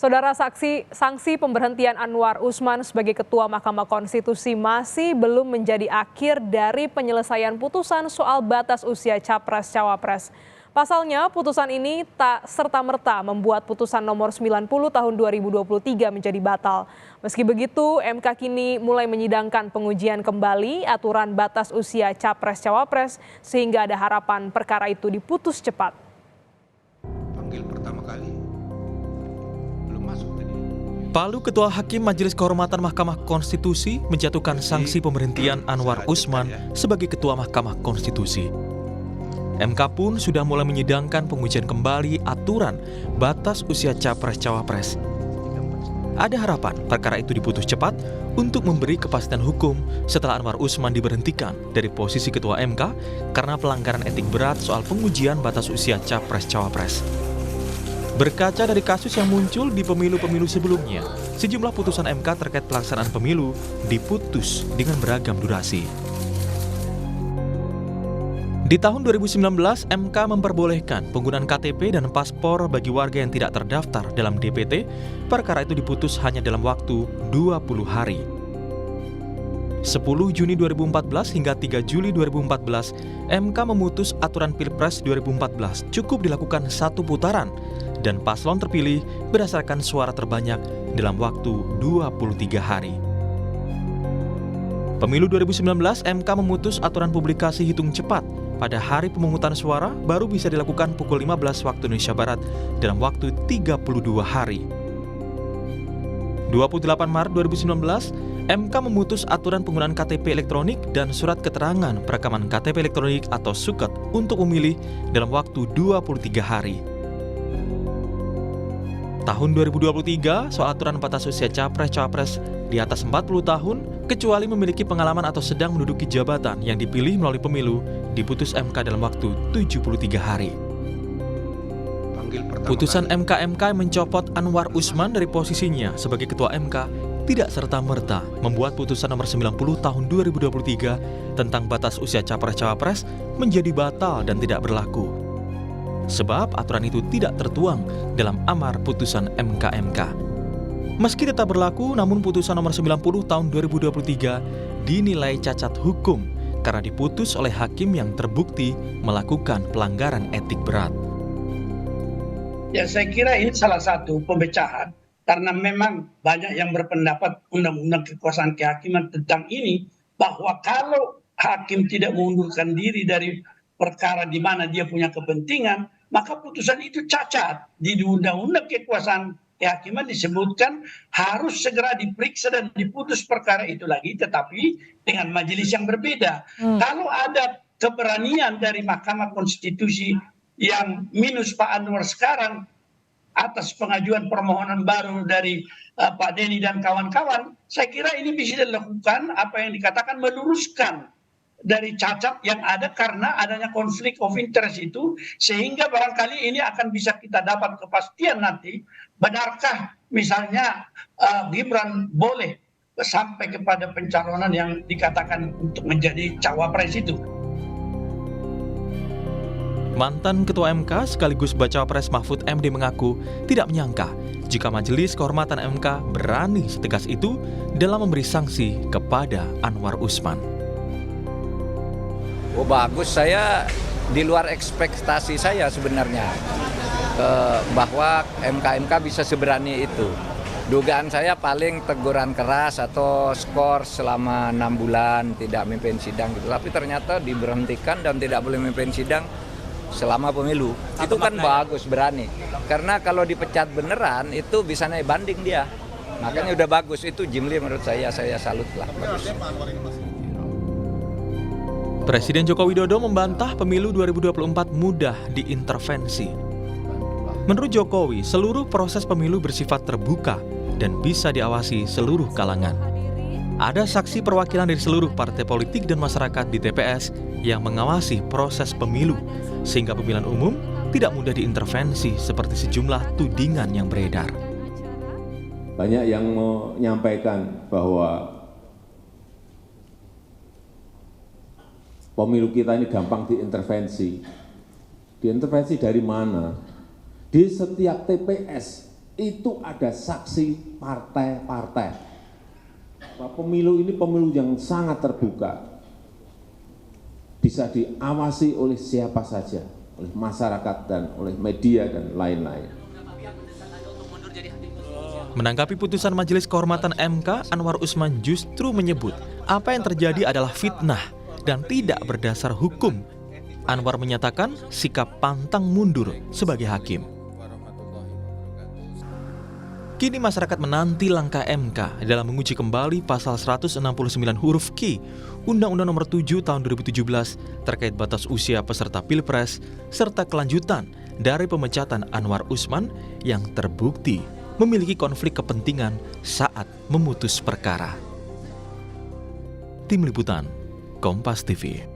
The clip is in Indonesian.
Saudara, sanksi pemberhentian Anwar Usman sebagai Ketua Mahkamah Konstitusi masih belum menjadi akhir dari penyelesaian putusan soal batas usia Capres-Cawapres. Pasalnya, putusan ini tak serta-merta membuat putusan nomor 90 tahun 2023 menjadi batal. Meski begitu, MK kini mulai menyidangkan pengujian kembali aturan batas usia Capres-Cawapres sehingga ada harapan perkara itu diputus cepat. Panggil pertama kali. Masuk tadi. Palu Ketua Hakim Majelis Kehormatan Mahkamah Konstitusi menjatuhkan sanksi pemberhentian Anwar Usman sebagai Ketua Mahkamah Konstitusi. MK pun sudah mulai menyidangkan pengujian kembali aturan batas usia Capres-Cawapres. Ada harapan perkara itu diputus cepat untuk memberi kepastian hukum setelah Anwar Usman diberhentikan dari posisi Ketua MK karena pelanggaran etik berat soal pengujian batas usia Capres-Cawapres. Berkaca dari kasus yang muncul di pemilu-pemilu sebelumnya, sejumlah putusan MK terkait pelaksanaan pemilu diputus dengan beragam durasi. Di tahun 2019, MK memperbolehkan penggunaan KTP dan paspor bagi warga yang tidak terdaftar dalam DPT. Perkara itu diputus hanya dalam waktu 20 hari. 10 Juni 2014 hingga 3 Juli 2014, MK memutus aturan Pilpres 2014 cukup dilakukan satu putaran dan paslon terpilih berdasarkan suara terbanyak dalam waktu 23 hari. Pemilu 2019, MK memutus aturan publikasi hitung cepat pada hari pemungutan suara baru bisa dilakukan pukul 15 waktu Indonesia Barat dalam waktu 32 hari. 28 Maret 2019, MK memutus aturan penggunaan KTP elektronik dan surat keterangan perekaman KTP elektronik atau SUKET untuk memilih dalam waktu 23 hari. Tahun 2023, soal aturan batas usia Capres-Cawapres di atas 40 tahun, kecuali memiliki pengalaman atau sedang menduduki jabatan yang dipilih melalui pemilu, diputus MK dalam waktu 73 hari. Putusan MK mencopot Anwar Usman dari posisinya sebagai Ketua MK tidak serta-merta membuat putusan nomor 90 tahun 2023 tentang batas usia Capres-Cawapres menjadi batal dan tidak berlaku. Sebab aturan itu tidak tertuang dalam amar putusan MK. Meski tetap berlaku, namun putusan nomor 90 tahun 2023 dinilai cacat hukum karena diputus oleh hakim yang terbukti melakukan pelanggaran etik berat. Ya, saya kira ini salah satu pemecahan karena memang banyak yang berpendapat undang-undang kekuasaan kehakiman tentang ini bahwa kalau hakim tidak mengundurkan diri dari perkara di mana dia punya kepentingan, maka putusan itu cacat. Di undang-undang kekuasaan kehakiman disebutkan harus segera diperiksa dan diputus perkara itu lagi, tetapi dengan majelis yang berbeda. Kalau ada keberanian dari Mahkamah Konstitusi yang minus Pak Anwar sekarang atas pengajuan permohonan baru dari Pak Denny dan kawan-kawan, saya kira ini bisa dilakukan apa yang dikatakan meluruskan dari cacat yang ada karena adanya konflik of interest itu, sehingga barangkali ini akan bisa kita dapat kepastian nanti benarkah misalnya Gibran boleh sampai kepada pencalonan yang dikatakan untuk menjadi cawapres itu. Mantan Ketua MK sekaligus Bacawa Pres Mahfud MD mengaku tidak menyangka jika Majelis Kehormatan MK berani setegas itu dalam memberi sanksi kepada Anwar Usman. Oh bagus, saya di luar ekspektasi saya sebenarnya bahwa MK bisa seberani itu. Dugaan saya paling teguran keras atau skor selama 6 bulan tidak memimpin sidang gitu. Tapi ternyata diberhentikan dan tidak boleh memimpin sidang selama pemilu. Itu kan bagus, berani. Karena kalau dipecat beneran itu bisa naik banding dia. Makanya udah bagus, itu Jimli menurut saya salut lah. Bagus. Presiden Joko Widodo membantah pemilu 2024 mudah diintervensi. Menurut Jokowi, seluruh proses pemilu bersifat terbuka dan bisa diawasi seluruh kalangan. Ada saksi perwakilan dari seluruh partai politik dan masyarakat di TPS yang mengawasi proses pemilu, sehingga pemilihan umum tidak mudah diintervensi seperti sejumlah tudingan yang beredar. Banyak yang menyampaikan bahwa pemilu kita ini gampang diintervensi. Diintervensi dari mana? Di setiap TPS itu ada saksi partai-partai. Pemilu ini pemilu yang sangat terbuka, bisa diawasi oleh siapa saja, oleh masyarakat dan oleh media dan lain-lain. Menanggapi putusan Majelis Kehormatan MK, Anwar Usman justru menyebut apa yang terjadi adalah fitnah dan tidak berdasar hukum. Anwar menyatakan sikap pantang mundur sebagai hakim. Kini masyarakat menanti langkah MK dalam menguji kembali pasal 169 huruf Q Undang-Undang Nomor 7 Tahun 2017 terkait batas usia peserta Pilpres serta kelanjutan dari pemecatan Anwar Usman yang terbukti memiliki konflik kepentingan saat memutus perkara. Tim Liputan, Kompas TV.